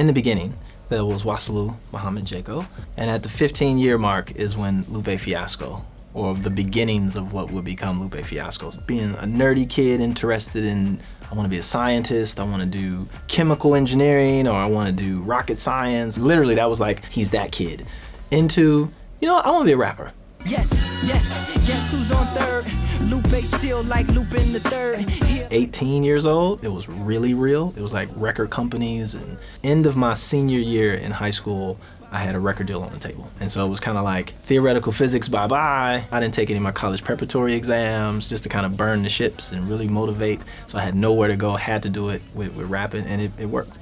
In the beginning, there was Wasalu Muhammad Jaco, and at the 15-year mark is when Lupe Fiasco, or the beginnings of what would become Lupe Fiasco. Being a nerdy kid interested in, I want to be a scientist, I want to do chemical engineering, or I want to do rocket science. Literally, that was like, he's that kid. Into, I want to be a rapper. Yes, guess who's on third? Lupe still like Lupe in the third. 18 years old, it was really real. It was like record companies, and end of my senior year in high school, I had a record deal on the table. And so it was kind of like theoretical physics, bye-bye. I didn't take any of my college preparatory exams just to kind of burn the ships and really motivate. So I had nowhere to go, had to do it with rapping, and it worked.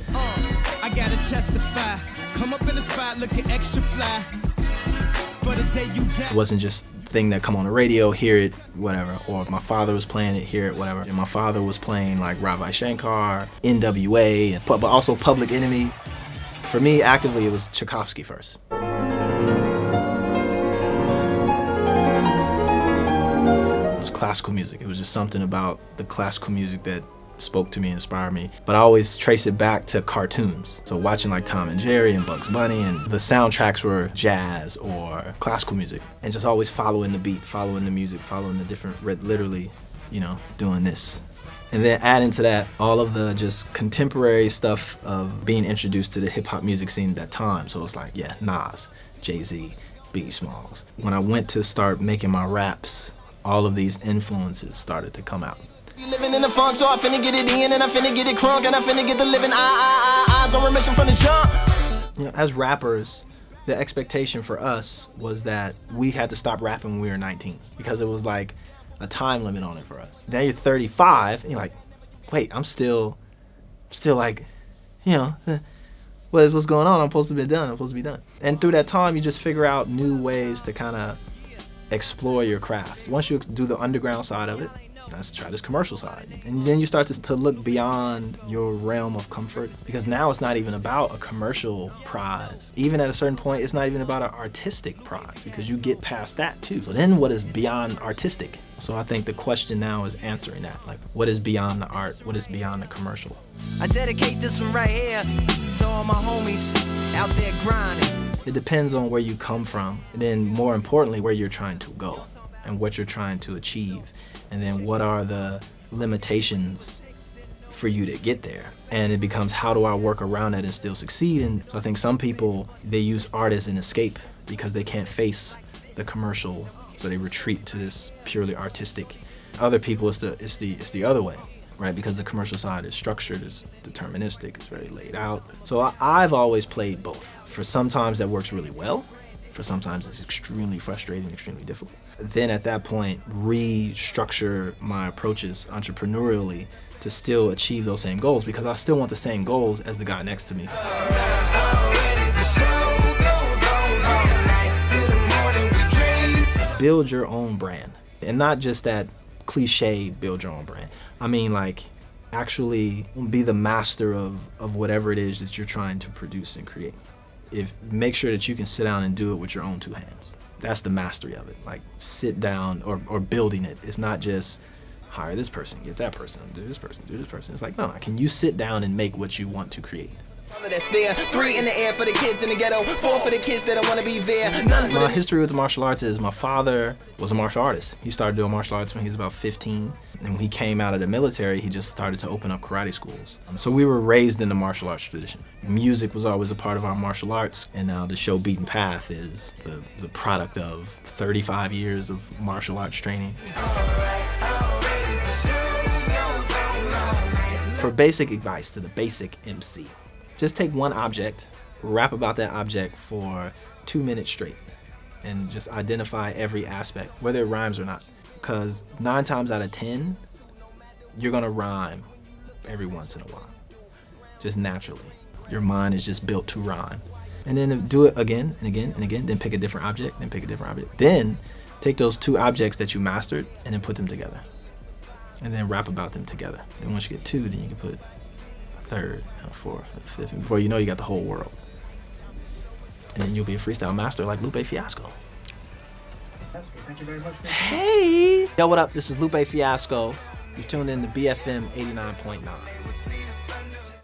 I gotta testify, come up in the spot looking extra fly. It wasn't just a thing that come on the radio, hear it, whatever. Or if my father was playing it, hear it, whatever. And my father was playing like Ravi Shankar, NWA, but also Public Enemy. For me, actively, it was Tchaikovsky first. It was classical music. It was just something about the classical music that spoke to me, inspired me. But I always trace it back to cartoons. So watching like Tom and Jerry and Bugs Bunny, and the soundtracks were jazz or classical music. And just always following the beat, following the music, following the different, literally, doing this. And then adding to that, all of the just contemporary stuff of being introduced to the hip hop music scene at that time. So it's like, yeah, Nas, Jay-Z, Biggie Smalls. When I went to start making my raps, all of these influences started to come out. Living in the funk, so I finna get it in, and I finna get it crunk, and I finna get the living eyes on remission from the jump. As rappers, the expectation for us was that we had to stop rapping when we were 19, because it was like a time limit on it for us. Now you're 35, and you're like, wait, I'm still like, what's going on? I'm supposed to be done. And through that time, you just figure out new ways to kind of explore your craft. Once you do the underground side of it, let's try this commercial side. And then you start to look beyond your realm of comfort, because now it's not even about a commercial prize. Even at a certain point, it's not even about an artistic prize, because you get past that too. So then what is beyond artistic? So I think the question now is answering that. Like, what is beyond the art? What is beyond the commercial? I dedicate this one right here to all my homies out there grinding. It depends on where you come from, and then more importantly, where you're trying to go and what you're trying to achieve. And then what are the limitations for you to get there? And it becomes, how do I work around that and still succeed? And so I think some people, they use art as an escape because they can't face the commercial, so they retreat to this purely artistic. Other people, it's the other way, right? Because the commercial side is structured, it's deterministic, it's very laid out. So I've always played both. For sometimes that works really well. For sometimes it's extremely frustrating, extremely difficult. Then at that point, restructure my approaches entrepreneurially to still achieve those same goals, because I still want the same goals as the guy next to me. Build your own brand, and not just that cliche build your own brand. I mean, like, actually be the master of whatever it is that you're trying to produce and create. Make sure that you can sit down and do it with your own two hands. That's the mastery of it. Like, sit down or building it. It's not just hire this person, get that person, do this person, do this person. It's like, no, can you sit down and make what you want to create? That's there. 3 in the air for the kids in the ghetto, 4 for the kids that don't want to be there. My history with the martial arts is my father was a martial artist. He started doing martial arts when he was about 15. And when he came out of the military, he just started to open up karate schools. So we were raised in the martial arts tradition. Music was always a part of our martial arts. And now the show Beaten Path is the product of 35 years of martial arts training. For basic advice to the basic MC, just take one object, rap about that object for 2 minutes straight, and just identify every aspect, whether it rhymes or not. Because 9 times out of 10, you're gonna rhyme every once in a while, just naturally. Your mind is just built to rhyme. And then do it again and again and again, then pick a different object, then pick a different object. Then take those 2 objects that you mastered and then put them together. And then rap about them together. And once you get 2, then you can put a 3rd, a 4th, a 5th. And before you know, you got the whole world. And then you'll be a freestyle master like Lupe Fiasco. Thank you very much. Hey! Yo, what up? This is Lupe Fiasco. You tuned in to BFM 89.9.